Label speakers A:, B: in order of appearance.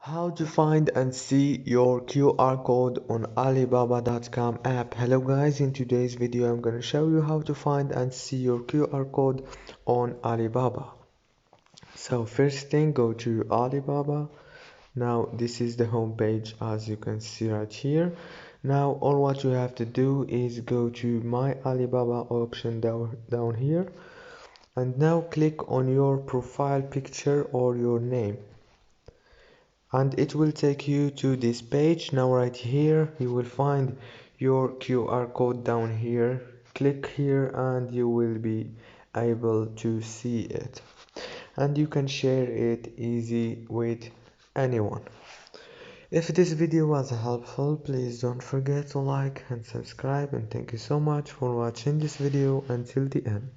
A: How to find and see your QR code on Alibaba.com app. Hello guys, in today's video I'm going to show you how to find and see your QR code on Alibaba. So first thing, go to Alibaba. Now this is the home page as you can see right here. Now all what you have to do is go to my Alibaba option down here, and now click on your profile picture or your name, and it will take you to this page. Now right here you will find your QR code down here. Click here and you will be able to see it, and you can share it easy with anyone. If this video was helpful, please don't forget to like and subscribe, and thank you so much for watching this video until the end.